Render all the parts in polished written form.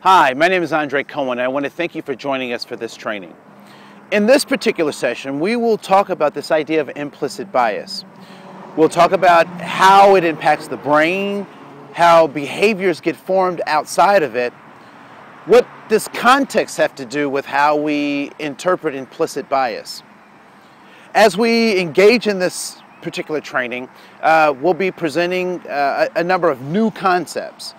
Hi, my name is Andre Cohen, and I want to thank you for joining us for this training. In this particular session, we will talk about this idea of implicit bias. We'll talk about how it impacts the brain, how behaviors get formed outside of it. What does context have to do with how we interpret implicit bias? As we engage in this particular training, we'll be presenting a number of new concepts.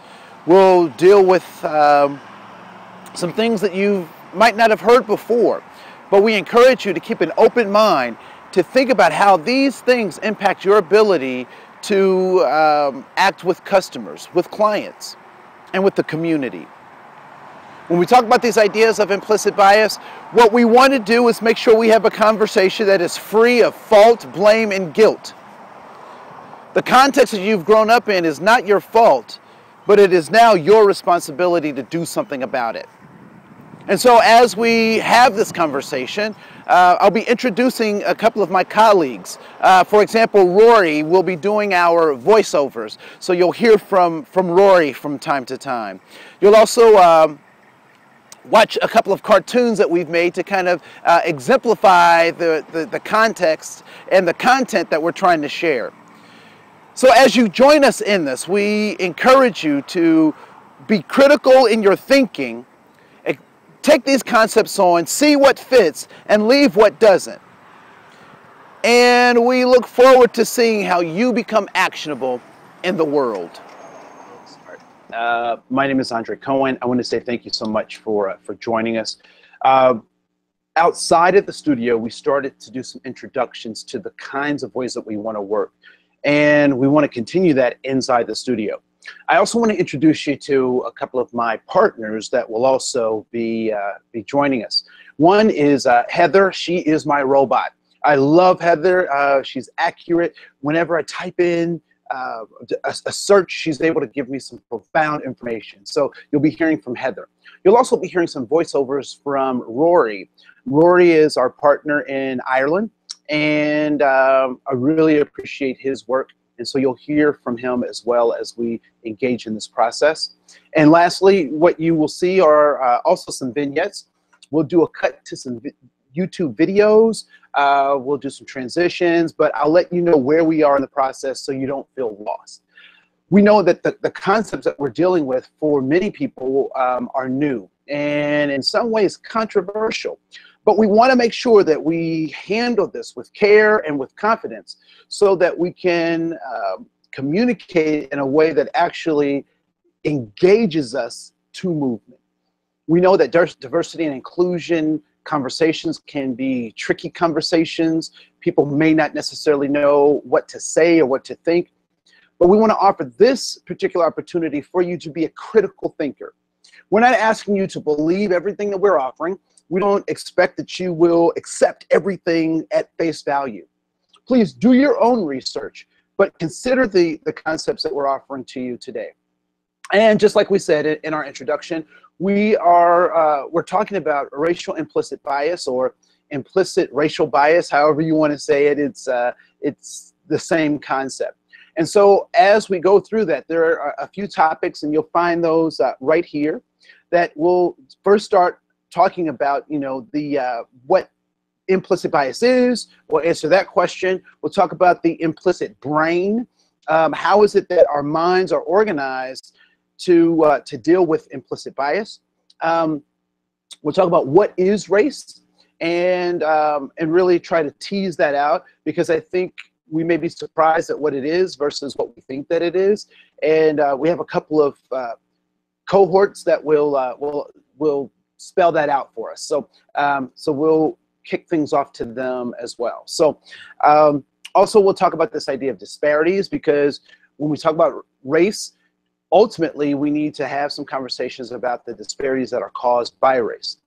We'll deal with some things that you might not have heard before, but we encourage you to keep an open mind to think about how these things impact your ability to act with customers, with clients, and with the community. When we talk about these ideas of implicit bias, what we want to do is make sure we have a conversation that is free of fault, blame, and guilt. The context that you've grown up in is not your fault, but it is now your responsibility to do something about it. And so as we have this conversation, I'll be introducing a couple of my colleagues. For example, Rory will be doing our voiceovers, so you'll hear from Rory from time to time. You'll also watch a couple of cartoons that we've made to kind of exemplify the context and the content that we're trying to share. So as you join us in this, we encourage you to be critical in your thinking, take these concepts on, see what fits, and leave what doesn't. And we look forward to seeing how you become actionable in the world. My name is Andre Cohen. I want to say thank you so much for joining us. Outside of the studio, we started to do some introductions to the kinds of ways that we want to work. And we want to continue that inside the studio. I also want to introduce you to a couple of my partners that will also be joining us. One is Heather. She is my robot. I love Heather. She's accurate. Whenever I type in a search, she's able to give me some profound information. So you'll be hearing from Heather. You'll also be hearing some voiceovers from Rory. Rory is our partner in Ireland, and I really appreciate his work. And so you'll hear from him as well as we engage in this process. And lastly, what you will see are also some vignettes. We'll do a cut to some YouTube videos. We'll do some transitions, but I'll let you know where we are in the process so you don't feel lost. We know that the concepts that we're dealing with for many people are new and in some ways controversial. But we want to make sure that we handle this with care and with confidence so that we can communicate in a way that actually engages us to movement. We know that diversity and inclusion conversations can be tricky conversations. People may not necessarily know what to say or what to think. But we want to offer this particular opportunity for you to be a critical thinker. We're not asking you to believe everything that we're offering. We don't expect that you will accept everything at face value. Please do your own research, but consider the concepts that we're offering to you today. And just like we said in our introduction, we're talking about racial implicit bias or implicit racial bias, however you want to say it. It's the same concept. And so as we go through that, there are a few topics, and you'll find those right here that will first start talking about, what implicit bias is. We'll answer that question. We'll talk about the implicit brain. How is it that our minds are organized to deal with implicit bias? We'll talk about what is race, and really try to tease that out, because I think we may be surprised at what it is versus what we think that it is. And we have a couple of cohorts that will spell that out for us. So we'll kick things off to them as well. So also we'll talk about this idea of disparities, because when we talk about race, ultimately we need to have some conversations about the disparities that are caused by race.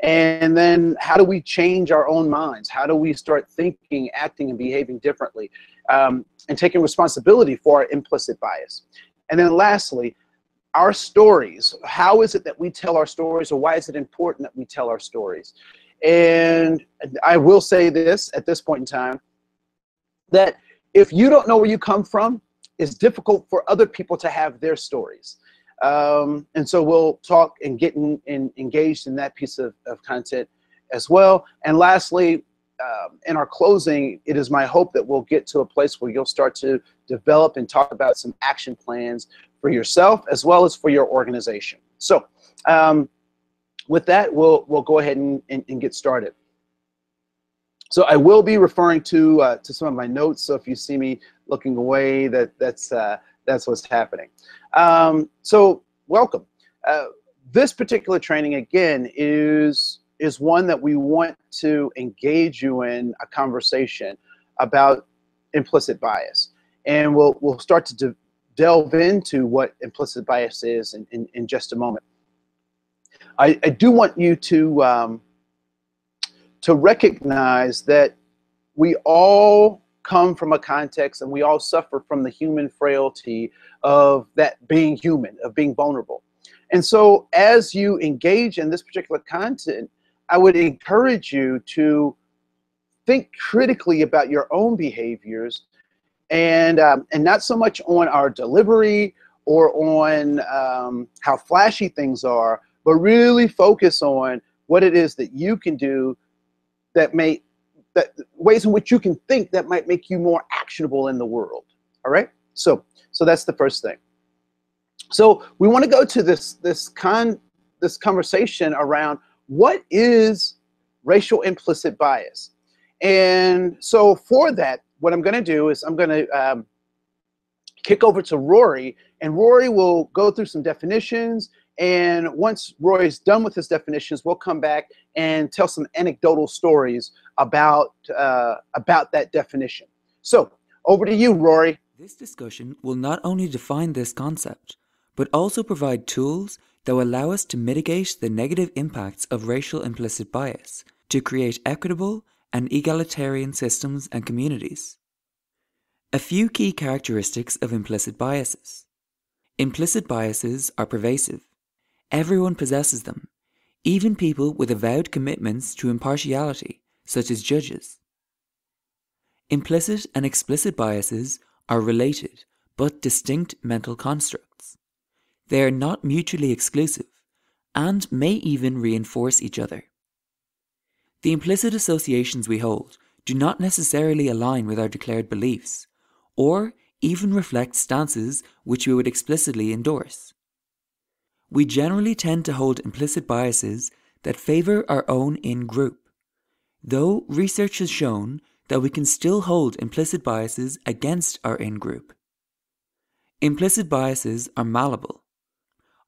And then how do we change our own minds? How do we start thinking, acting, and behaving differently, and taking responsibility for our implicit bias? And then lastly, our stories. How is it that we tell our stories, or why is it important that we tell our stories? And I will say this at this point in time, that if you don't know where you come from, it's difficult for other people to have their stories. And so we'll talk and get engaged in that piece of content as well. And lastly, in our closing, it is my hope that we'll get to a place where you'll start to develop and talk about some action plans for yourself as well as for your organization. So with that, we'll go ahead and get started. So I will be referring to some of my notes. So if you see me looking away, that's what's happening. So welcome. This particular training, again, is one that we want to engage you in a conversation about implicit bias. And we'll start to delve into what implicit bias is in just a moment. I do want you to recognize that we all come from a context and we all suffer from the human frailty of that being human, of being vulnerable. And so as you engage in this particular content, I would encourage you to think critically about your own behaviors and not so much on our delivery or on how flashy things are, but really focus on what it is that you can do that ways in which you can think that might make you more actionable in the world. All right? So that's the first thing. So we want to go to this conversation around what is racial implicit bias. And so for that, what I'm going to do is I'm going to kick over to Rory, and Rory will go through some definitions. And once Roy's done with his definitions, we'll come back and tell some anecdotal stories about that definition. So over to you, Rory. This discussion will not only define this concept, but also provide tools that will allow us to mitigate the negative impacts of racial implicit bias to create equitable and egalitarian systems and communities. A few key characteristics of implicit biases. Implicit biases are pervasive. Everyone possesses them, even people with avowed commitments to impartiality, such as judges. Implicit and explicit biases are related but distinct mental constructs. They are not mutually exclusive and may even reinforce each other. The implicit associations we hold do not necessarily align with our declared beliefs, or even reflect stances which we would explicitly endorse. We generally tend to hold implicit biases that favour our own in-group, though research has shown that we can still hold implicit biases against our in-group. Implicit biases are malleable.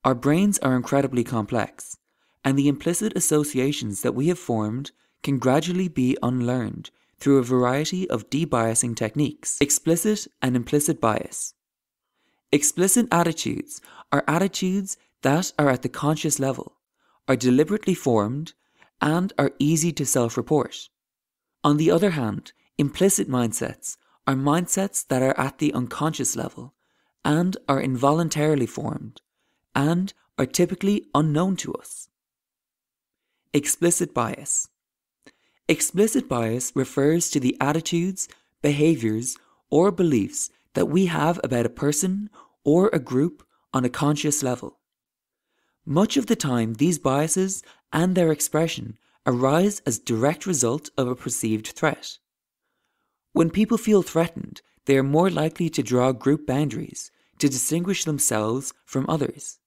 Our brains are incredibly complex, and the implicit associations that we have formed can gradually be unlearned through a variety of debiasing techniques. Explicit and implicit bias. Explicit attitudes are attitudes that are at the conscious level, are deliberately formed, and are easy to self-report. On the other hand, implicit mindsets are mindsets that are at the unconscious level and are involuntarily formed and are typically unknown to us. Explicit bias. Explicit bias refers to the attitudes, behaviors, or beliefs that we have about a person or a group on a conscious level. Much of the time, these biases and their expression arise as direct result of a perceived threat. When people feel threatened, they are more likely to draw group boundaries to distinguish themselves from others.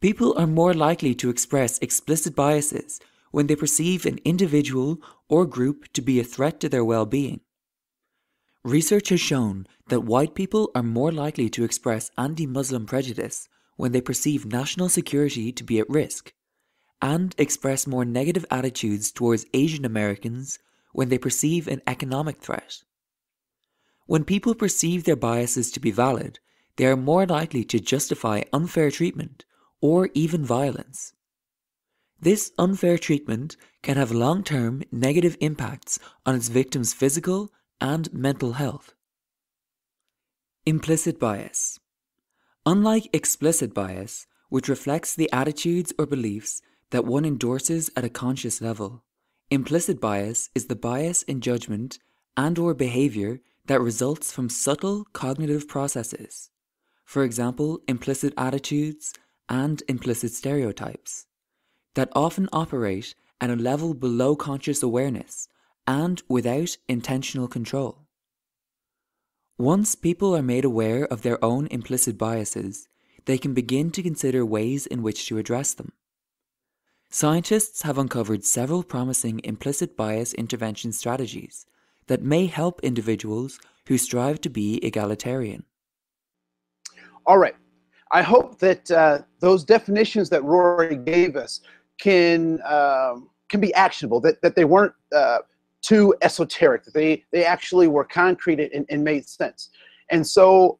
People are more likely to express explicit biases when they perceive an individual or group to be a threat to their well-being. Research has shown that white people are more likely to express anti-Muslim prejudice when they perceive national security to be at risk, and express more negative attitudes towards Asian Americans when they perceive an economic threat. When people perceive their biases to be valid, they are more likely to justify unfair treatment or even violence. This unfair treatment can have long-term negative impacts on its victims' physical and mental health. Implicit bias. Unlike explicit bias, which reflects the attitudes or beliefs that one endorses at a conscious level, implicit bias is the bias in judgment and/or behavior that results from subtle cognitive processes, for example, implicit attitudes and implicit stereotypes, that often operate at a level below conscious awareness and without intentional control. Once people are made aware of their own implicit biases, they can begin to consider ways in which to address them. Scientists have uncovered several promising implicit bias intervention strategies that may help individuals who strive to be egalitarian. All right. I hope that those definitions that Rory gave us can be actionable, that they weren't too esoteric, that they actually were concrete and made sense. And so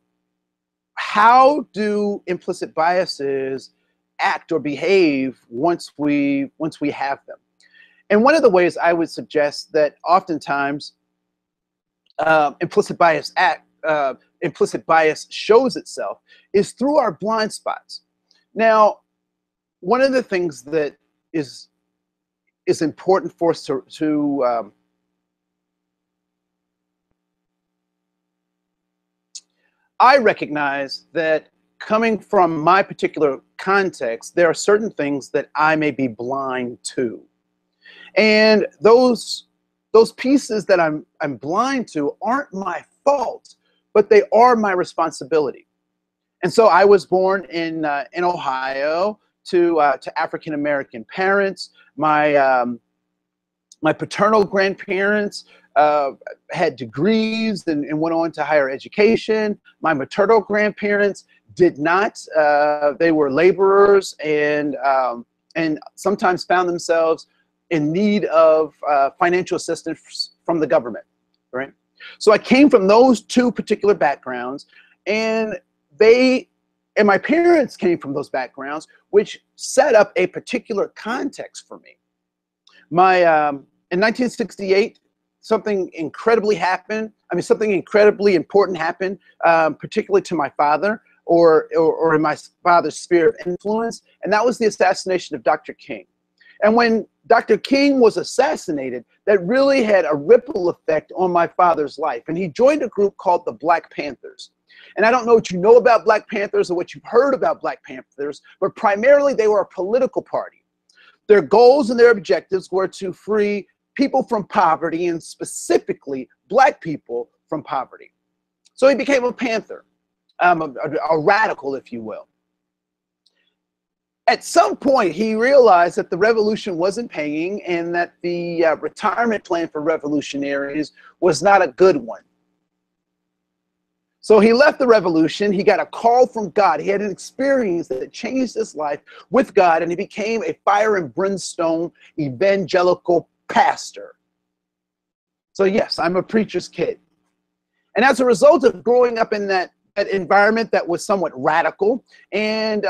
how do implicit biases act or behave once we have them? And one of the ways I would suggest that oftentimes implicit bias shows itself is through our blind spots. Now, one of the things that is important for us to I recognize that coming from my particular context, there are certain things that I may be blind to. And those pieces that I'm blind to aren't my fault, but they are my responsibility. And so I was born in Ohio to African American parents. My paternal grandparents had degrees and went on to higher education. My maternal grandparents did not. They were laborers and sometimes found themselves in need of financial assistance from the government, right? So I came from those two particular backgrounds, and my parents came from those backgrounds, which set up a particular context for me. In 1968, something incredibly happened. I mean, something incredibly important happened, particularly to my father, or in my father's sphere of influence, and that was the assassination of Dr. King. And when Dr. King was assassinated, that really had a ripple effect on my father's life. And he joined a group called the Black Panthers. And I don't know what you know about Black Panthers or what you've heard about Black Panthers, but primarily they were a political party. Their goals and their objectives were to free people from poverty, and specifically Black people from poverty. So he became a Panther, a radical, if you will. At some point, he realized that the revolution wasn't paying and that the retirement plan for revolutionaries was not a good one. So he left the revolution. He got a call from God. He had an experience that changed his life with God, and he became a fire and brimstone evangelical pastor. So yes, I'm a preacher's kid. And as a result of growing up in that environment that was somewhat radical, and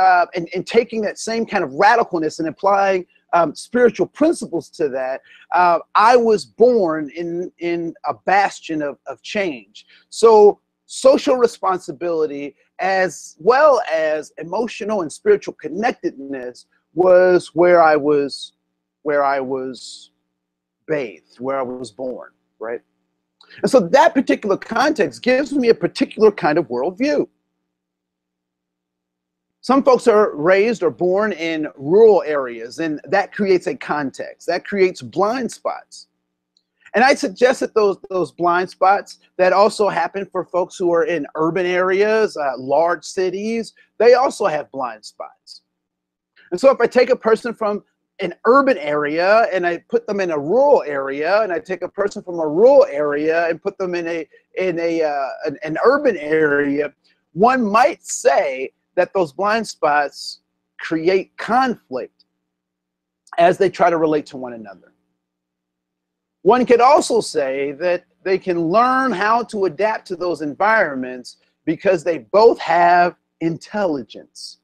taking that same kind of radicalness and applying spiritual principles to that, I was born in a bastion of change. So social responsibility, as well as emotional and spiritual connectedness, was where I was bathed, where I was born, right? And so that particular context gives me a particular kind of worldview. Some folks are raised or born in rural areas, and that creates a context. That creates blind spots. And I suggest that those blind spots that also happen for folks who are in urban areas, large cities, they also have blind spots. And so if I take a person from an urban area and I put them in a rural area, and I take a person from a rural area and put them in an urban area, one might say that those blind spots create conflict as they try to relate to one another. One could also say that they can learn how to adapt to those environments because they both have intelligence.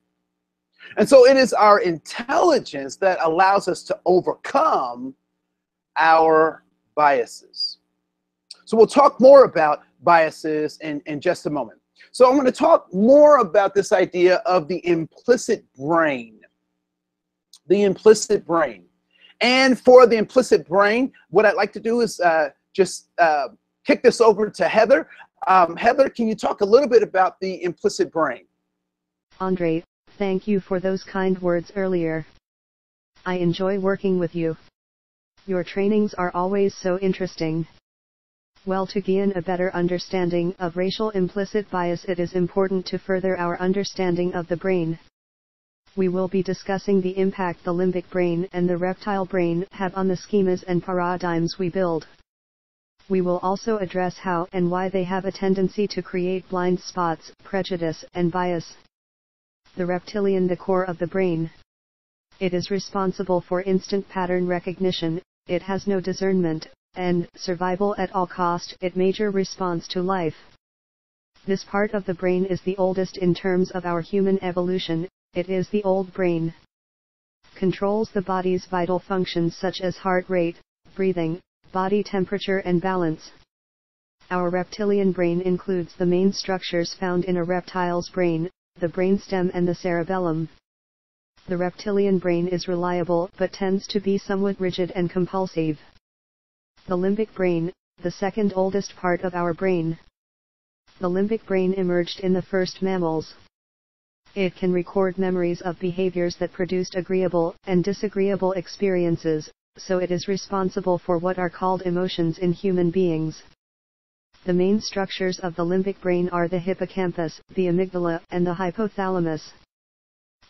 And so it is our intelligence that allows us to overcome our biases. So we'll talk more about biases in just a moment. So I'm going to talk more about this idea of the implicit brain. The implicit brain. And for the implicit brain, what I'd like to do is just kick this over to Heather. Heather, can you talk a little bit about the implicit brain? Andre, thank you for those kind words earlier. I enjoy working with you. Your trainings are always so interesting. Well, to gain a better understanding of racial implicit bias, it is important to further our understanding of the brain. We will be discussing the impact the limbic brain and the reptile brain have on the schemas and paradigms we build. We will also address how and why they have a tendency to create blind spots, prejudice, and bias. The reptilian, the core of the brain. It is responsible for instant pattern recognition, it has no discernment, and survival at all cost, it major response to life. This part of the brain is the oldest in terms of our human evolution, it is the old brain. Controls the body's vital functions such as heart rate, breathing, body temperature and balance. Our reptilian brain includes the main structures found in a reptile's brain, the brainstem and the cerebellum. The reptilian brain is reliable but tends to be somewhat rigid and compulsive. The limbic brain, the second oldest part of our brain. The limbic brain emerged in the first mammals. It can record memories of behaviors that produced agreeable and disagreeable experiences, so it is responsible for what are called emotions in human beings. The main structures of the limbic brain are the hippocampus, the amygdala, and the hypothalamus.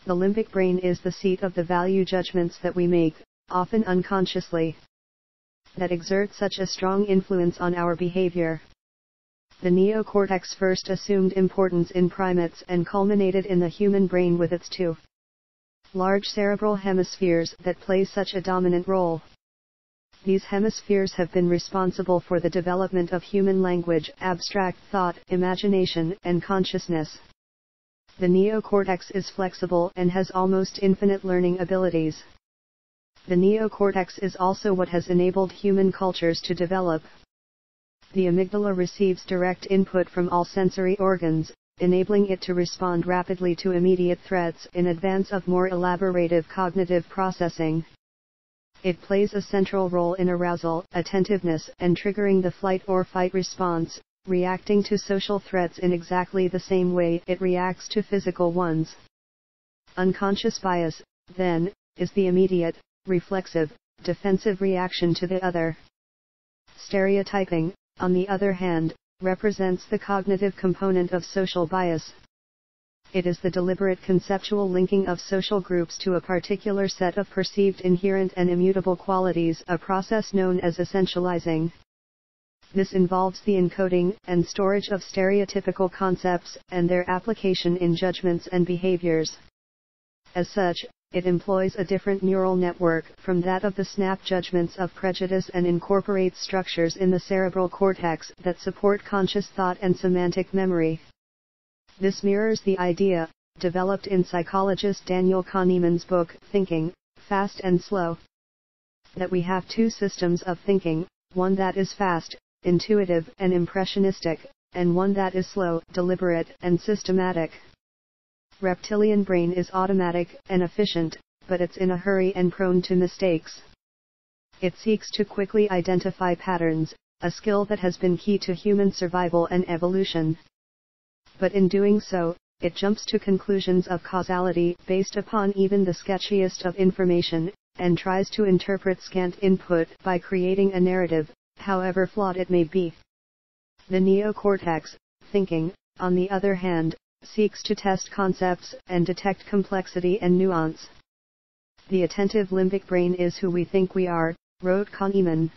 The limbic brain is the seat of the value judgments that we make, often unconsciously, that exert such a strong influence on our behavior. The neocortex first assumed importance in primates and culminated in the human brain with its two large cerebral hemispheres that play such a dominant role. These hemispheres have been responsible for the development of human language, abstract thought, imagination, and consciousness. The neocortex is flexible and has almost infinite learning abilities. The neocortex is also what has enabled human cultures to develop. The amygdala receives direct input from all sensory organs, enabling it to respond rapidly to immediate threats in advance of more elaborative cognitive processing. It plays a central role in arousal, attentiveness, and triggering the flight or fight response, reacting to social threats in exactly the same way it reacts to physical ones. Unconscious bias, then, is the immediate, reflexive, defensive reaction to the other. Stereotyping, on the other hand, represents the cognitive component of social bias. It is the deliberate conceptual linking of social groups to a particular set of perceived inherent and immutable qualities, a process known as essentializing. This involves the encoding and storage of stereotypical concepts and their application in judgments and behaviors. As such, it employs a different neural network from that of the snap judgments of prejudice and incorporates structures in the cerebral cortex that support conscious thought and semantic memory. This mirrors the idea, developed in psychologist Daniel Kahneman's book, Thinking, Fast and Slow, that we have two systems of thinking, one that is fast, intuitive and impressionistic, and one that is slow, deliberate and systematic. Reptilian brain is automatic and efficient, but it's in a hurry and prone to mistakes. It seeks to quickly identify patterns, a skill that has been key to human survival and evolution. But in doing so, it jumps to conclusions of causality based upon even the sketchiest of information, and tries to interpret scant input by creating a narrative, however flawed it may be. The neocortex, thinking, on the other hand, seeks to test concepts and detect complexity and nuance. The attentive limbic brain is who we think we are, wrote Kahneman.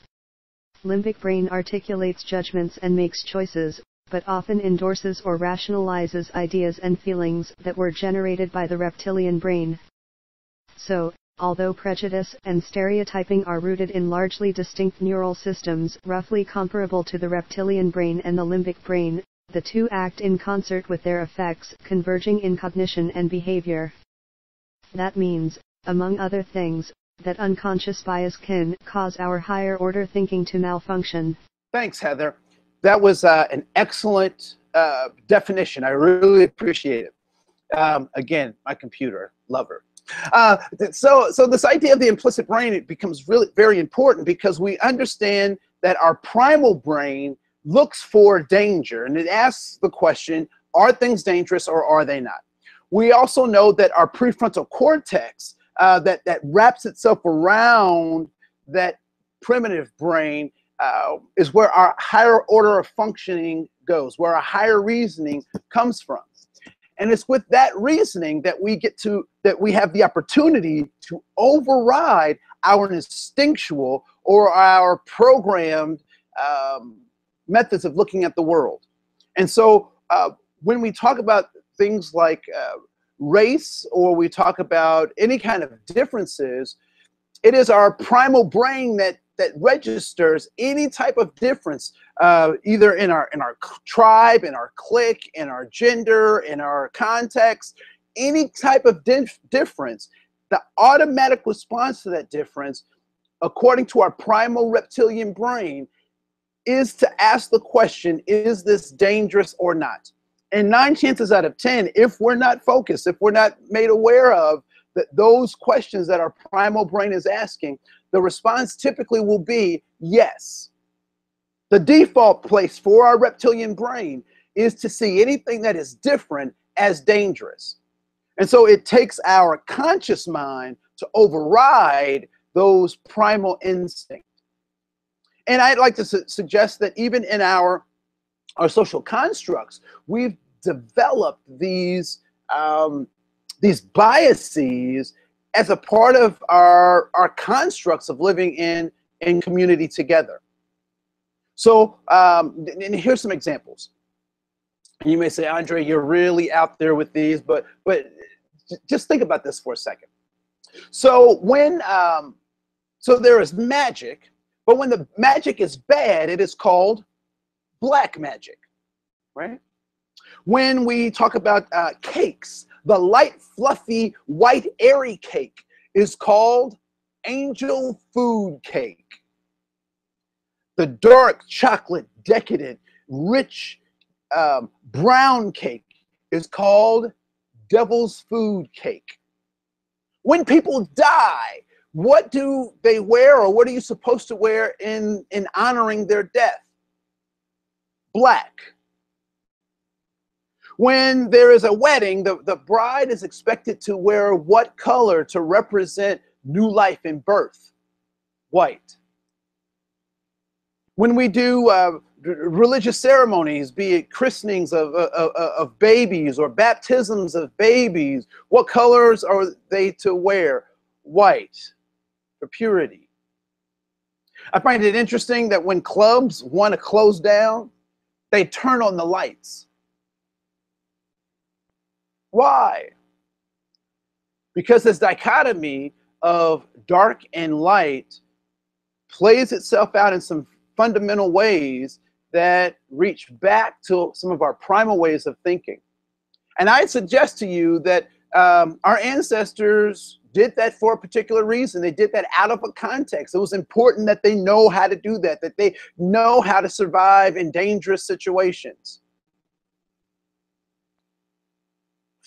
Limbic brain articulates judgments and makes choices, but often endorses or rationalizes ideas and feelings that were generated by the reptilian brain. So, although prejudice and stereotyping are rooted in largely distinct neural systems roughly comparable to the reptilian brain and the limbic brain, the two act in concert with their effects, converging in cognition and behavior. That means, among other things, that unconscious bias can cause our higher-order thinking to malfunction. Thanks, Heather. That was an excellent definition. I really appreciate it. Again, my computer lover. So this idea of the implicit brain, it becomes really very important because we understand that our primal brain looks for danger, and it asks the question, are things dangerous or are they not? We also know that our prefrontal cortex that wraps itself around that primitive brain is where our higher order of functioning goes, where our higher reasoning comes from. And it's with that reasoning that we have the opportunity to override our instinctual or our programmed methods of looking at the world. And so when we talk about things like race, or we talk about any kind of differences, it is our primal brain that registers any type of difference, either in our tribe, in our clique, in our gender, in our context, any type of difference. The automatic response to that difference, according to our primal reptilian brain, is to ask the question, is this dangerous or not? And 9 chances out of 10, if we're not focused, if we're not made aware of those questions that our primal brain is asking, the response typically will be yes. The default place for our reptilian brain is to see anything that is different as dangerous. And so it takes our conscious mind to override those primal instincts. And I'd like to suggest that even in our social constructs, we've developed these biases as a part of our constructs of living in community together. So, and here's some examples. You may say, Andre, you're really out there with these, but just think about this for a second. So so there is magic, but when the magic is bad, it is called black magic, right? When we talk about cakes, the light, fluffy, white, airy cake is called angel food cake. The dark chocolate, decadent, rich brown cake is called devil's food cake. When people die, what do they wear, or what are you supposed to wear in honoring their death? Black. When there is a wedding, the bride is expected to wear what color to represent new life and birth? White. When we do religious ceremonies, be it christenings of babies or baptisms of babies, what colors are they to wear? White, for purity. I find it interesting that when clubs want to close down, they turn on the lights. Why? Because this dichotomy of dark and light plays itself out in some fundamental ways that reach back to some of our primal ways of thinking. And I suggest to you that our ancestors did that for a particular reason. They did that out of a context. It was important that they know how to do that they know how to survive in dangerous situations.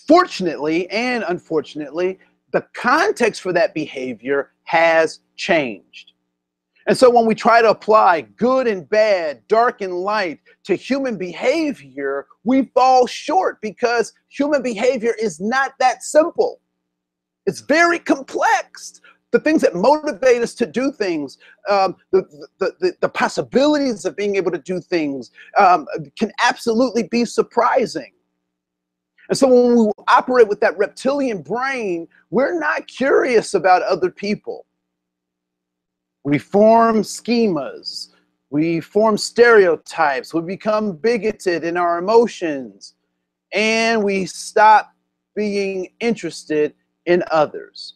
Fortunately and unfortunately, the context for that behavior has changed. And so when we try to apply good and bad, dark and light to human behavior, we fall short because human behavior is not that simple. It's very complex. The things that motivate us to do things, the possibilities of being able to do things can absolutely be surprising. And so when we operate with that reptilian brain, we're not curious about other people. We form schemas, we form stereotypes, we become bigoted in our emotions, and we stop being interested in others.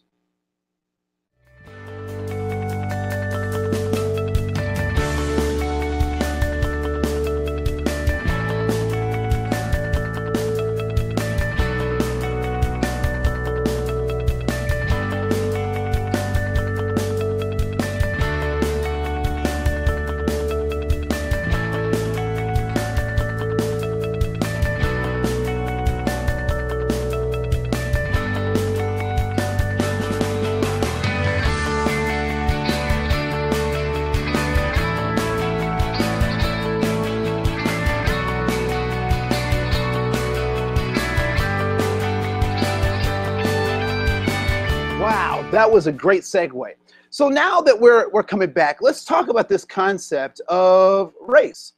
That was a great segue. So now that we're coming back, let's talk about this concept of race.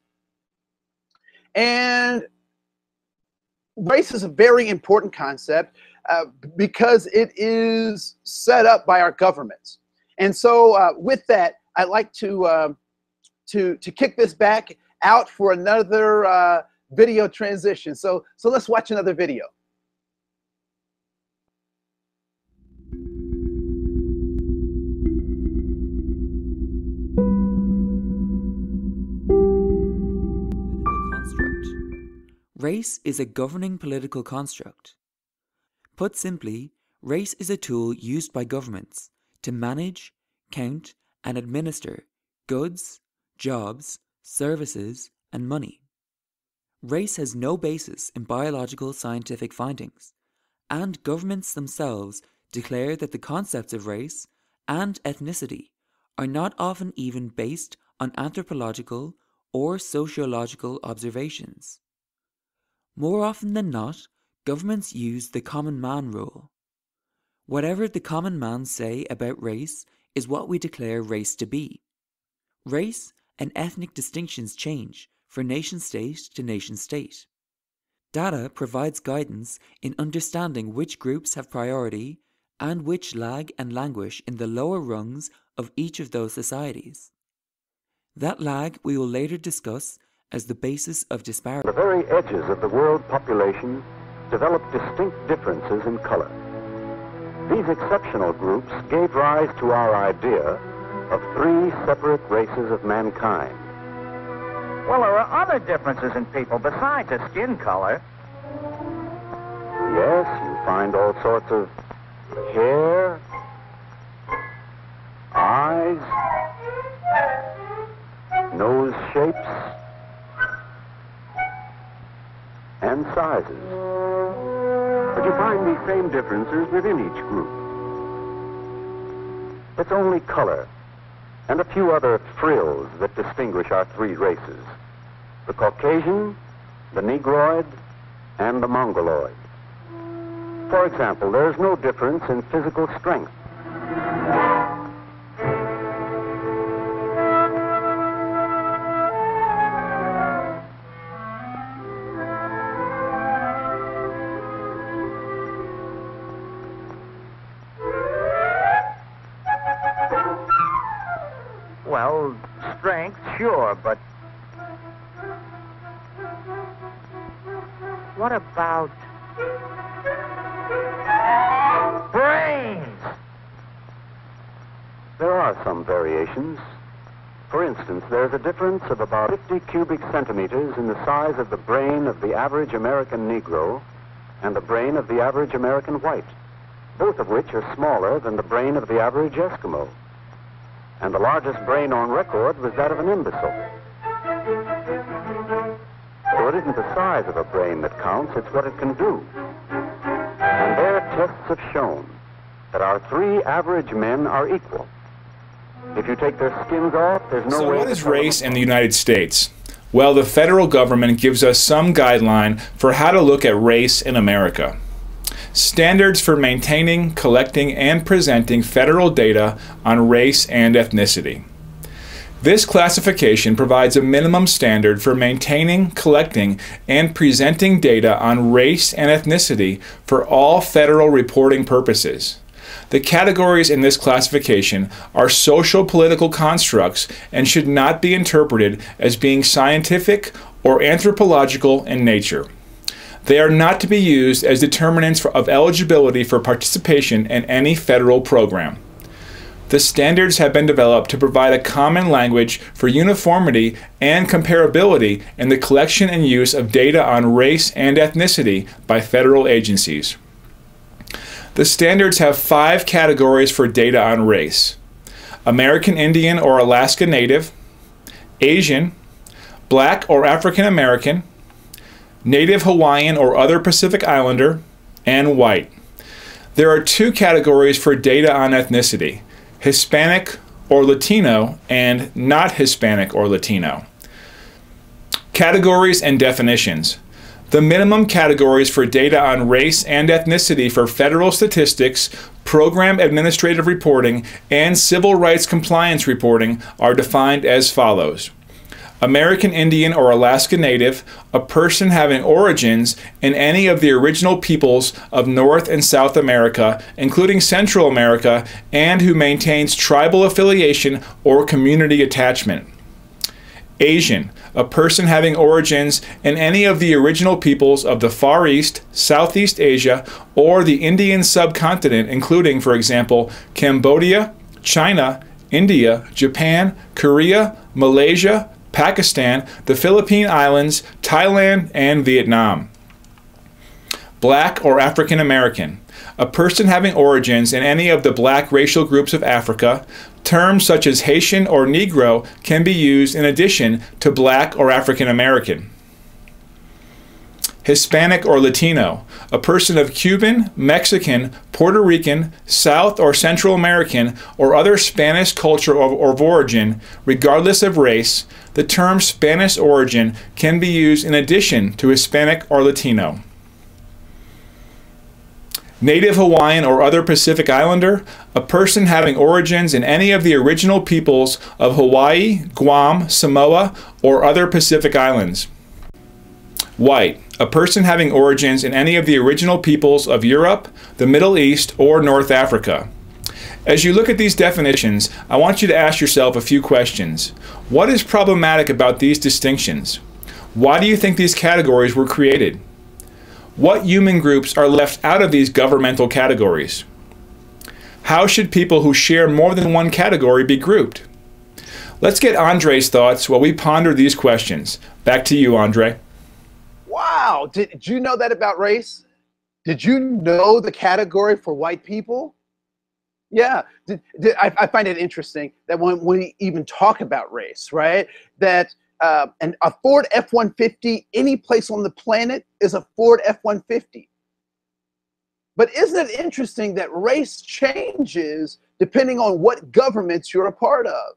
And race is a very important concept because it is set up by our governments. And so with that, I'd like to kick this back out for another video transition. So let's watch another video. Race is a governing political construct. Put simply, race is a tool used by governments to manage, count, and administer goods, jobs, services, and money. Race has no basis in biological scientific findings, and governments themselves declare that the concepts of race and ethnicity are not often even based on anthropological or sociological observations. More often than not, governments use the common man rule. Whatever the common man say about race is what we declare race to be. Race and ethnic distinctions change from nation-state to nation-state. Data provides guidance in understanding which groups have priority and which lag and languish in the lower rungs of each of those societies. That lag we will later discuss as the basis of disparity. The very edges of the world population develop distinct differences in color. These exceptional groups gave rise to our idea of three separate races of mankind. Well, there are other differences in people besides the skin color. Yes, you find all sorts of hair, eyes, nose shapes, and sizes. But you find these same differences within each group. It's only color and a few other frills that distinguish our three races: the Caucasian, the Negroid, and the Mongoloid. For example, there's no difference in physical strength. Well, strength, sure, but what about brains? There are some variations. For instance, there's a difference of about 50 cubic centimeters in the size of the brain of the average American Negro and the brain of the average American white, both of which are smaller than the brain of the average Eskimo. And the largest brain on record was that of an imbecile. So it isn't the size of a brain that counts, it's what it can do. And their tests have shown that our three average men are equal. If you take their skins off, there's no way... So what is race in the United States? Well, the federal government gives us some guideline for how to look at race in America. Standards for maintaining, collecting, and presenting federal data on race and ethnicity. This classification provides a minimum standard for maintaining, collecting, and presenting data on race and ethnicity for all federal reporting purposes. The categories in this classification are social political constructs and should not be interpreted as being scientific or anthropological in nature. They are not to be used as determinants of eligibility for participation in any federal program. The standards have been developed to provide a common language for uniformity and comparability in the collection and use of data on race and ethnicity by federal agencies. The standards have 5 categories for data on race: American Indian or Alaska Native, Asian, Black or African American, Native Hawaiian or other Pacific Islander, and white. There are 2 categories for data on ethnicity: Hispanic or Latino and not Hispanic or Latino. Categories and definitions. The minimum categories for data on race and ethnicity for federal statistics program administrative reporting, and civil rights compliance reporting are defined as follows. American Indian or Alaska Native, a person having origins in any of the original peoples of North and South America, including Central America, and who maintains tribal affiliation or community attachment. Asian, a person having origins in any of the original peoples of the Far East, Southeast Asia, or the Indian subcontinent, including, for example, Cambodia, China, India, Japan, Korea, Malaysia, Pakistan, the Philippine Islands, Thailand, and Vietnam. Black or African American, a person having origins in any of the black racial groups of Africa. Terms such as Haitian or Negro can be used in addition to Black or African American. Hispanic or Latino, a person of Cuban, Mexican, Puerto Rican, South or Central American, or other Spanish culture or of origin, regardless of race. The term Spanish origin can be used in addition to Hispanic or Latino. Native Hawaiian or other Pacific Islander, a person having origins in any of the original peoples of Hawaii, Guam, Samoa, or other Pacific Islands. White, a person having origins in any of the original peoples of Europe, the Middle East, or North Africa. As you look at these definitions, I want you to ask yourself a few questions. What is problematic about these distinctions? Why do you think these categories were created? What human groups are left out of these governmental categories? How should people who share more than one category be grouped? Let's get Andre's thoughts while we ponder these questions. Back to you, Andre. Wow, did you know that about race? Did you know the category for white people? Yeah, I find it interesting that when we even talk about race, right, that and a Ford F-150 any place on the planet is a Ford F-150. But isn't it interesting that race changes depending on what governments you're a part of?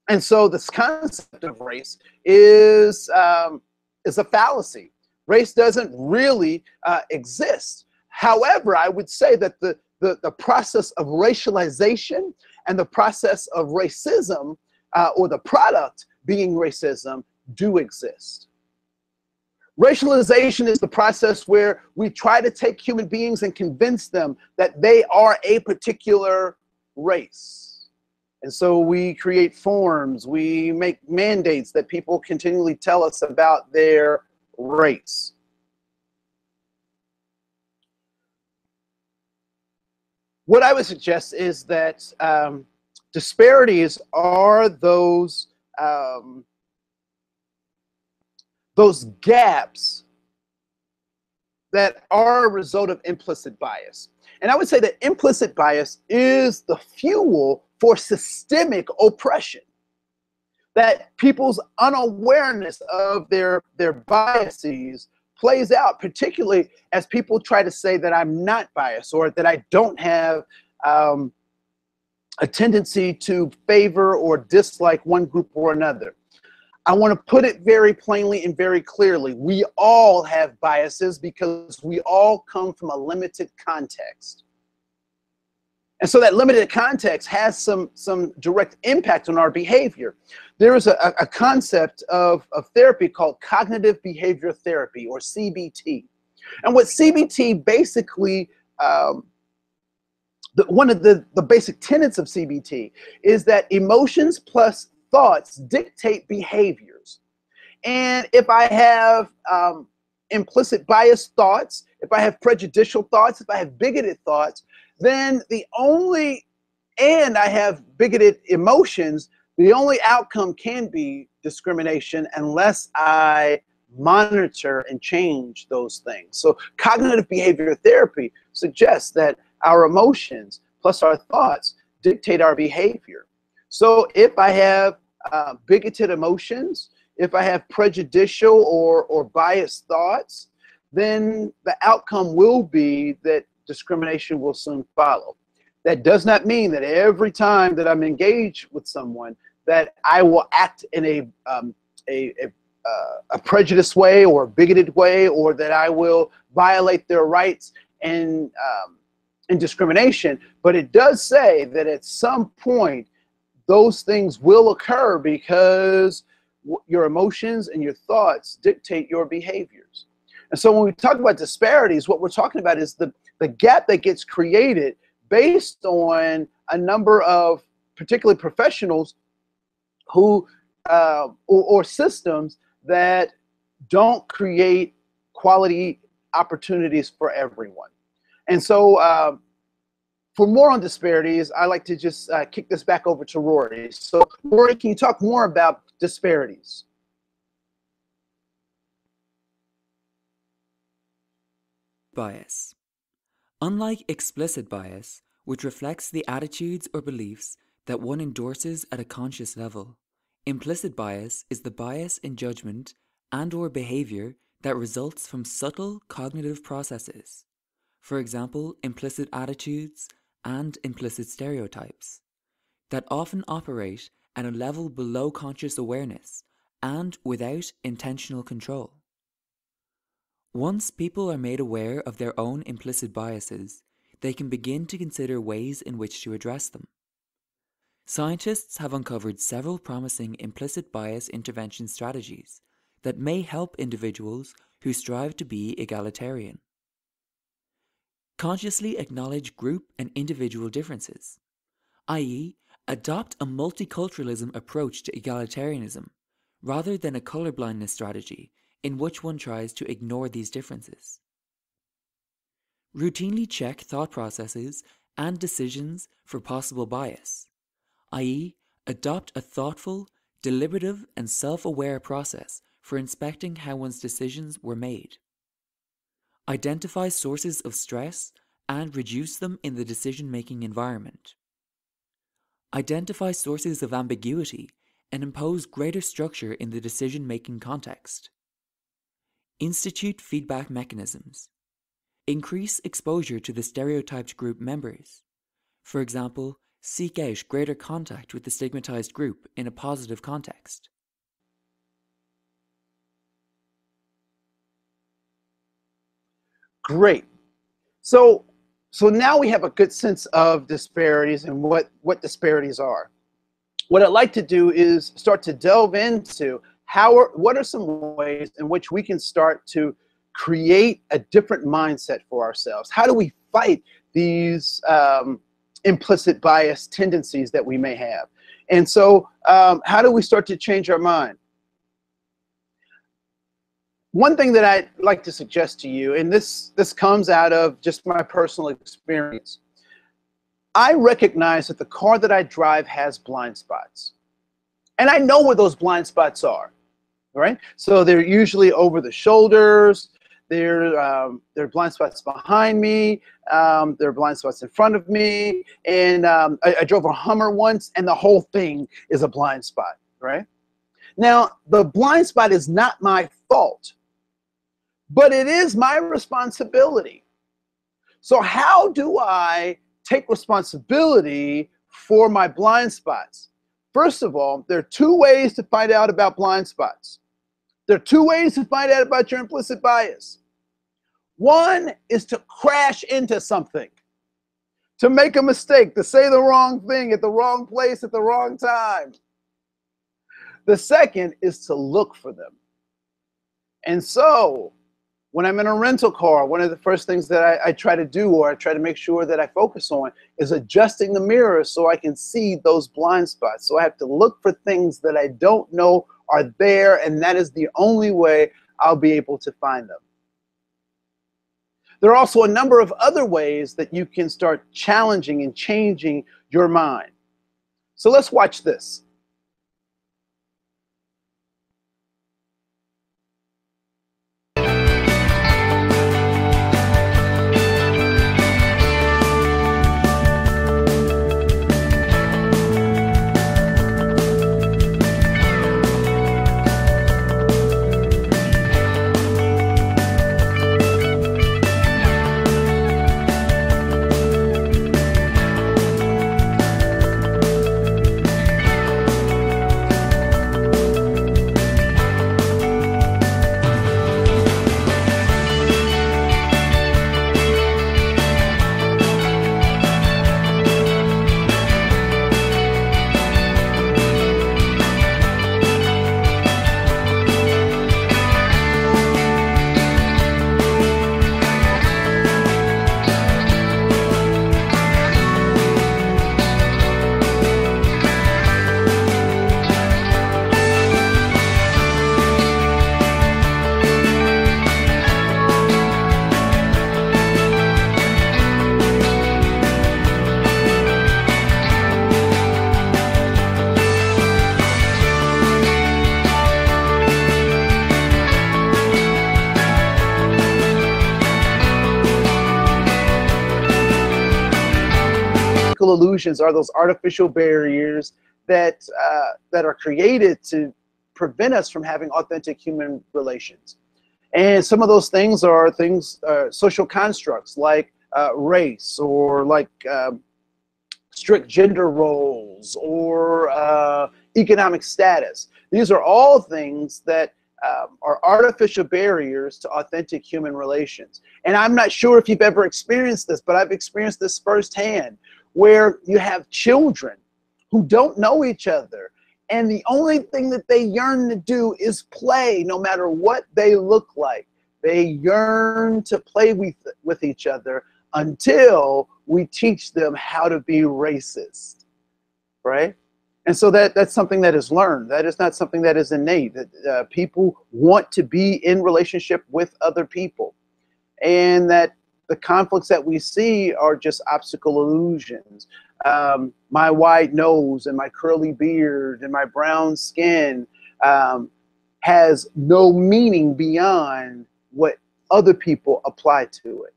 And so this concept of race is a fallacy. Race doesn't really exist. However, I would say that the process of racialization and the process of racism, or the product being racism, do exist. Racialization is the process where we try to take human beings and convince them that they are a particular race. And so we create forms, we make mandates that people continually tell us about their race. What I would suggest is that disparities are those gaps that are a result of implicit bias. And I would say that implicit bias is the fuel for systemic oppression. That people's unawareness of their biases plays out, particularly as people try to say that I'm not biased or that I don't have a tendency to favor or dislike one group or another. I want to put it very plainly and very clearly. We all have biases because we all come from a limited context. And so that limited context has some direct impact on our behavior. There is a concept of therapy called cognitive behavior therapy, or CBT. And what CBT basically, one of the basic tenets of CBT is that emotions plus thoughts dictate behaviors. And if I have implicit bias thoughts, if I have prejudicial thoughts, if I have bigoted thoughts, then and I have bigoted emotions, the only outcome can be discrimination unless I monitor and change those things. So cognitive behavior therapy suggests that our emotions plus our thoughts dictate our behavior. So if I have bigoted emotions, if I have prejudicial or biased thoughts, then the outcome will be that discrimination will soon follow. That does not mean that every time that I'm engaged with someone that I will act in a prejudiced way or a bigoted way, or that I will violate their rights and in discrimination, but it does say that at some point those things will occur because your emotions and your thoughts dictate your behaviors. And so when we talk about disparities, what we're talking about is the gap that gets created based on a number of particularly professionals who or systems that don't create quality opportunities for everyone. And so for more on disparities, I like to just kick this back over to Rory. So Rory, can you talk more about disparities? Bias. Unlike explicit bias, which reflects the attitudes or beliefs that one endorses at a conscious level, implicit bias is the bias in judgment and/or behavior that results from subtle cognitive processes. For example, implicit attitudes and implicit stereotypes that often operate at a level below conscious awareness and without intentional control. Once people are made aware of their own implicit biases, they can begin to consider ways in which to address them. Scientists have uncovered several promising implicit bias intervention strategies that may help individuals who strive to be egalitarian. Consciously acknowledge group and individual differences, i.e., adopt a multiculturalism approach to egalitarianism rather than a colorblindness strategy in which one tries to ignore these differences. Routinely check thought processes and decisions for possible bias, i.e., adopt a thoughtful, deliberative, and self-aware process for inspecting how one's decisions were made. Identify sources of stress and reduce them in the decision-making environment. Identify sources of ambiguity and impose greater structure in the decision-making context. Institute feedback mechanisms. Increase exposure to the stereotyped group members. For example, seek out greater contact with the stigmatized group in a positive context. Great. So now we have a good sense of disparities and what disparities are. What I'd like to do is start to delve into what are some ways in which we can start to create a different mindset for ourselves? How do we fight these implicit bias tendencies that we may have? And so how do we start to change our mind? One thing that I'd like to suggest to you, and this comes out of just my personal experience, I recognize that the car that I drive has blind spots. And I know where those blind spots are, right? So they're usually over the shoulders, there are blind spots behind me, there are blind spots in front of me, and I drove a Hummer once, and the whole thing is a blind spot, right? Now, the blind spot is not my fault, but it is my responsibility. So how do I take responsibility for my blind spots? First of all, there are two ways to find out about blind spots. There are two ways to find out about your implicit bias. One is to crash into something, to make a mistake, to say the wrong thing at the wrong place at the wrong time. The second is to look for them. And so, when I'm in a rental car, one of the first things that I try to do, or I try to make sure that I focus on, is adjusting the mirror so I can see those blind spots. So I have to look for things that I don't know are there, and that is the only way I'll be able to find them. There are also a number of other ways that you can start challenging and changing your mind. So let's watch this. optical illusions are those artificial barriers that are created to prevent us from having authentic human relations. And some of those things are social constructs like race, or like strict gender roles, or economic status. These are all things that are artificial barriers to authentic human relations. And I'm not sure if you've ever experienced this, but I've experienced this firsthand, where you have children who don't know each other, and the only thing that they yearn to do is play, no matter what they look like. They yearn to play with each other until we teach them how to be racist, right? And so that's something that is learned. That is not something that is innate. That people want to be in relationship with other people, and that the conflicts that we see are just optical illusions. My wide nose and my curly beard and my brown skin has no meaning beyond what other people apply to it.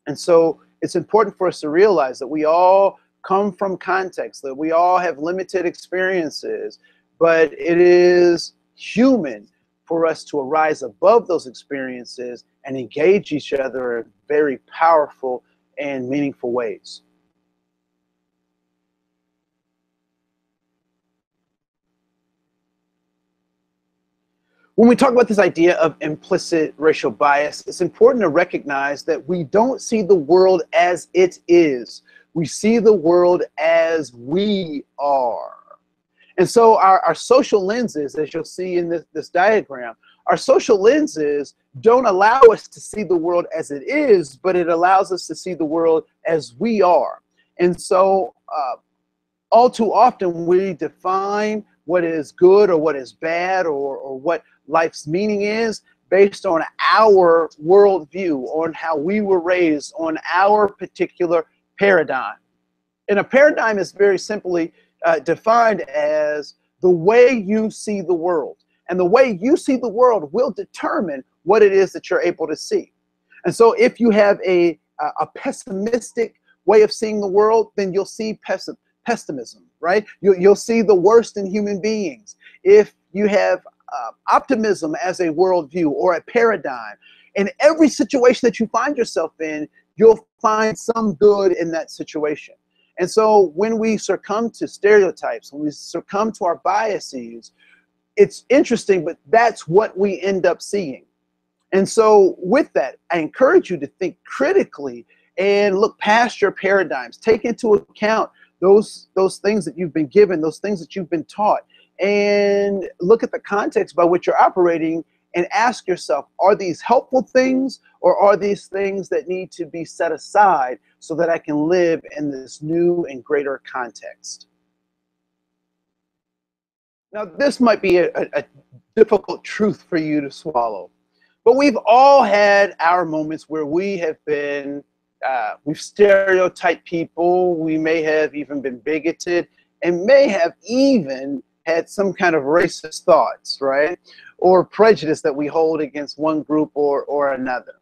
And so it's important for us to realize that we all come from context, that we all have limited experiences, but it is human for us to arise above those experiences and engage each other in very powerful and meaningful ways. When we talk about this idea of implicit racial bias, it's important to recognize that we don't see the world as it is. We see the world as we are. And so our social lenses, as you'll see in this diagram, our social lenses don't allow us to see the world as it is, but it allows us to see the world as we are. And so all too often we define what is good or what is bad, or what life's meaning is, based on our worldview, on how we were raised, on our particular paradigm. And a paradigm is very simply defined as the way you see the world. And the way you see the world will determine what it is that you're able to see. And so if you have a pessimistic way of seeing the world, then you'll see pessimism, right? You'll see the worst in human beings. If you have optimism as a worldview or a paradigm, in every situation that you find yourself in, you'll find some good in that situation. And so when we succumb to stereotypes, when we succumb to our biases, it's interesting, but that's what we end up seeing. And so with that, I encourage you to think critically and look past your paradigms. Take into account those things that you've been given, those things that you've been taught, and look at the context by which you're operating and ask yourself, are these helpful things, or are these things that need to be set aside so that I can live in this new and greater context? Now, this might be a difficult truth for you to swallow, but we've all had our moments where we have been, we've stereotyped people, we may have even been bigoted, and may have even had some kind of racist thoughts, right? Or prejudice that we hold against one group or another.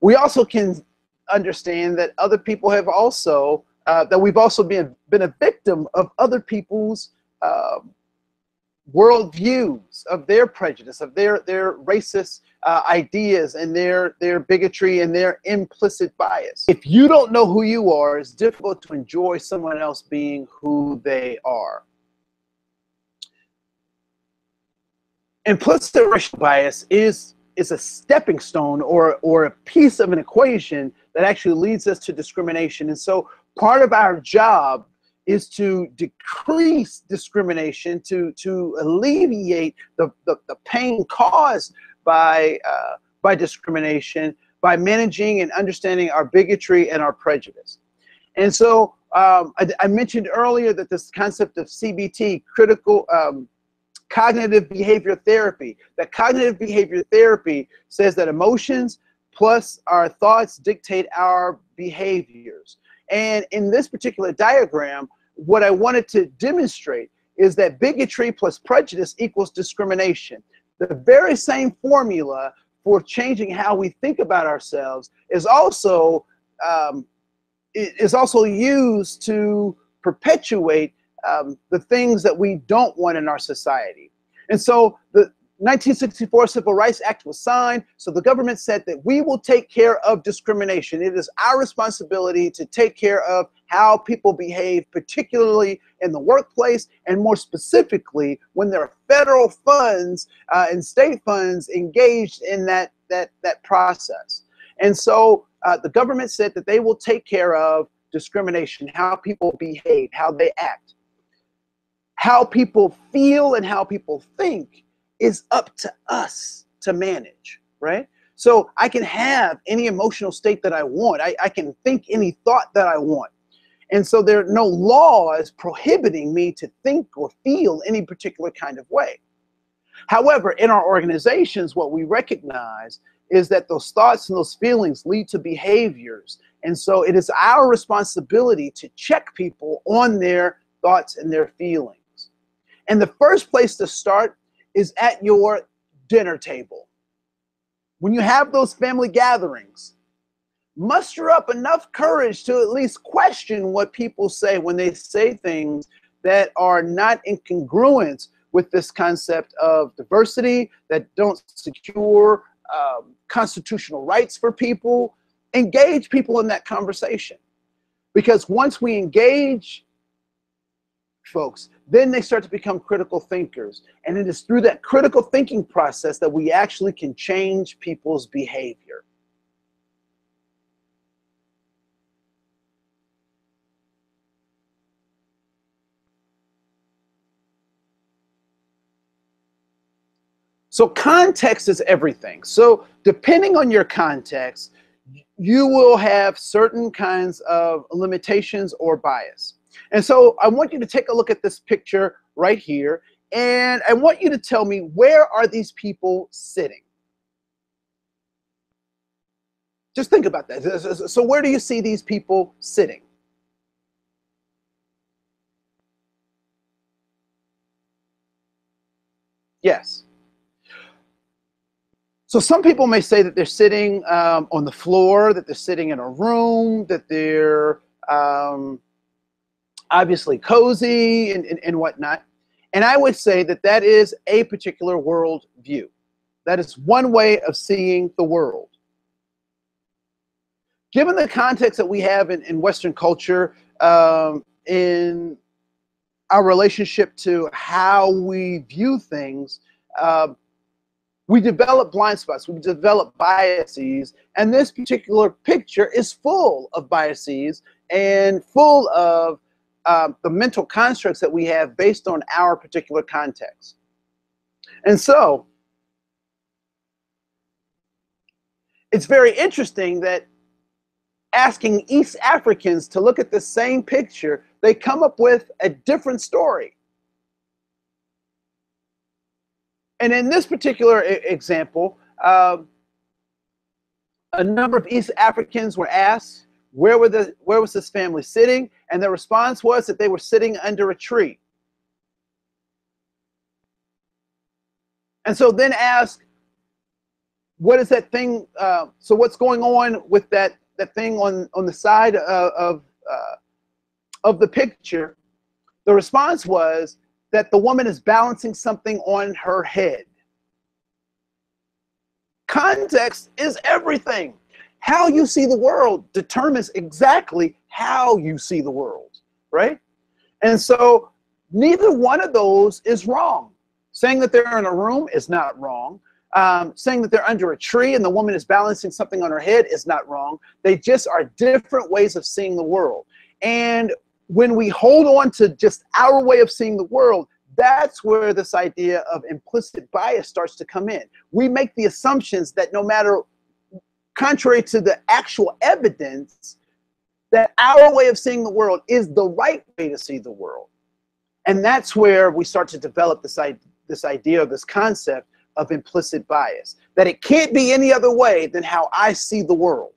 We also can understand that other people have also, that we've also been a victim of other people's worldviews, of their prejudice, of their racist ideas, and their bigotry and their implicit bias. If you don't know who you are, it's difficult to enjoy someone else being who they are. Implicit racial bias is a stepping stone or a piece of an equation that actually leads us to discrimination. And so part of our job is to decrease discrimination, to alleviate the pain caused by discrimination, by managing and understanding our bigotry and our prejudice. And so I mentioned earlier that this concept of CBT, cognitive behavior therapy, that cognitive behavior therapy says that emotions plus our thoughts dictate our behaviors. And in this particular diagram, what I wanted to demonstrate is that bigotry plus prejudice equals discrimination. The very same formula for changing how we think about ourselves is also is also used to perpetuate the things that we don't want in our society. And so the 1964 Civil Rights Act was signed, so the government said that we will take care of discrimination. It is our responsibility to take care of how people behave, particularly in the workplace, and more specifically when there are federal funds and state funds engaged in that process. And so the government said that they will take care of discrimination, how people behave, how they act. How people feel and how people think is up to us to manage, right? So I can have any emotional state that I want. I can think any thought that I want. And so there are no laws prohibiting me to think or feel any particular kind of way. However, in our organizations, what we recognize is that those thoughts and those feelings lead to behaviors. And so it is our responsibility to check people on their thoughts and their feelings. And the first place to start is at your dinner table. When you have those family gatherings, muster up enough courage to at least question what people say when they say things that are not in congruence with this concept of diversity, that don't secure constitutional rights for people. Engage people in that conversation. Because once we engage folks, then they start to become critical thinkers. And it is through that critical thinking process that we actually can change people's behavior. So context is everything. So depending on your context, you will have certain kinds of limitations or bias. And so I want you to take a look at this picture right here, and I want you to tell me, where are these people sitting? Just think about that. So where do you see these people sitting? Yes. So some people may say that they're sitting on the floor, that they're sitting in a room, that they're obviously cozy and whatnot. And I would say that that is a particular world view. That is one way of seeing the world. Given the context that we have in Western culture, in our relationship to how we view things, we develop blind spots, we develop biases, and this particular picture is full of biases and full of the mental constructs that we have based on our particular context. And so it's very interesting that asking East Africans to look at the same picture, they come up with a different story. And in this particular example, a number of East Africans were asked, where was this family sitting? And the response was that they were sitting under a tree. And so then ask, what is that thing? So what's going on with that thing on the side of the picture? The response was that the woman is balancing something on her head. Context is everything. How you see the world determines exactly how you see the world, right? And so neither one of those is wrong. Saying that they're in a room is not wrong. Saying that they're under a tree and the woman is balancing something on her head is not wrong. They just are different ways of seeing the world. And when we hold on to just our way of seeing the world, that's where this idea of implicit bias starts to come in. We make the assumptions that no matter, contrary to the actual evidence, that our way of seeing the world is the right way to see the world. And that's where we start to develop this idea, this concept of implicit bias, that it can't be any other way than how I see the world.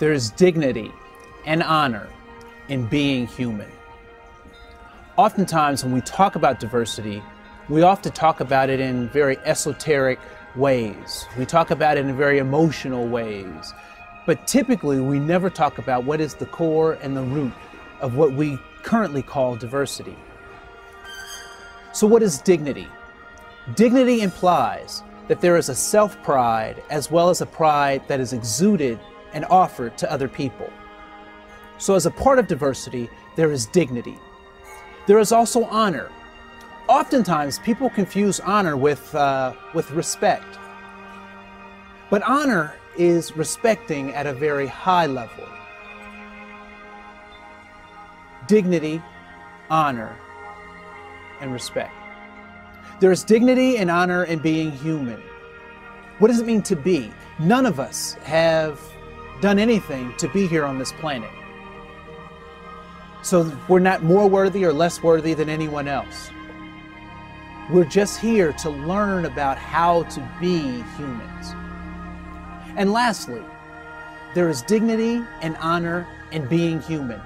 There is dignity and honor in being human. Oftentimes when we talk about diversity, we often talk about it in very esoteric ways. We talk about it in very emotional ways. But typically we never talk about what is the core and the root of what we currently call diversity. So what is dignity? Dignity implies that there is a self-pride as well as a pride that is exuded and offered to other people. So as a part of diversity, there is dignity. There is also honor. Oftentimes, people confuse honor with respect. But honor is respecting at a very high level. Dignity, honor, and respect. There is dignity and honor in being human. What does it mean to be? None of us have done anything to be here on this planet. So we're not more worthy or less worthy than anyone else. We're just here to learn about how to be humans. And lastly, there is dignity and honor in being human.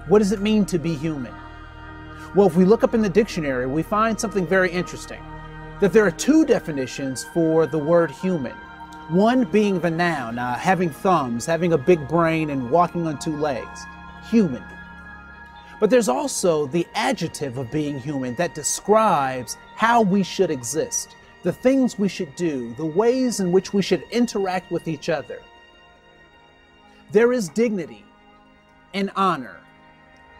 What does it mean to be human? Well, if we look up in the dictionary, we find something very interesting. That there are two definitions for the word human. One being the noun, having thumbs, having a big brain, and walking on two legs. Human. But there's also the adjective of being human that describes how we should exist, the things we should do, the ways in which we should interact with each other. There is dignity and honor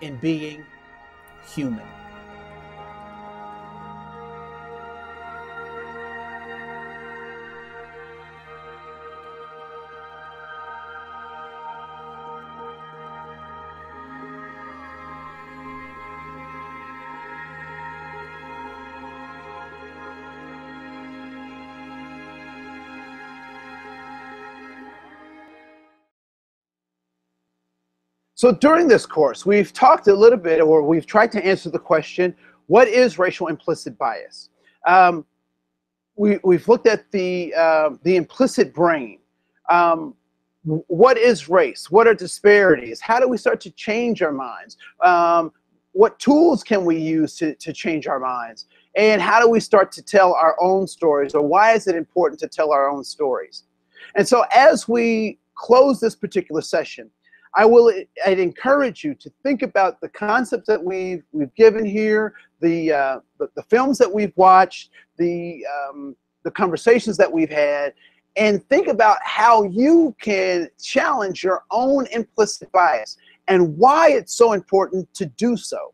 in being human. So during this course, we've talked a little bit, or we've tried to answer the question, what is racial implicit bias? We've looked at the implicit brain. What is race? What are disparities? How do we start to change our minds? What tools can we use to change our minds? And how do we start to tell our own stories, or why is it important to tell our own stories? And so as we close this particular session, I'd encourage you to think about the concepts that we've given here, the films that we've watched, the conversations that we've had, and think about how you can challenge your own implicit bias and why it's so important to do so.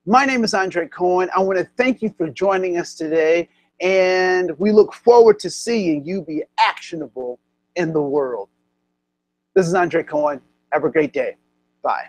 My name is Andre Cohen. I want to thank you for joining us today, and we look forward to seeing you be actionable in the world. This is Andre Cohen. Have a great day. Bye.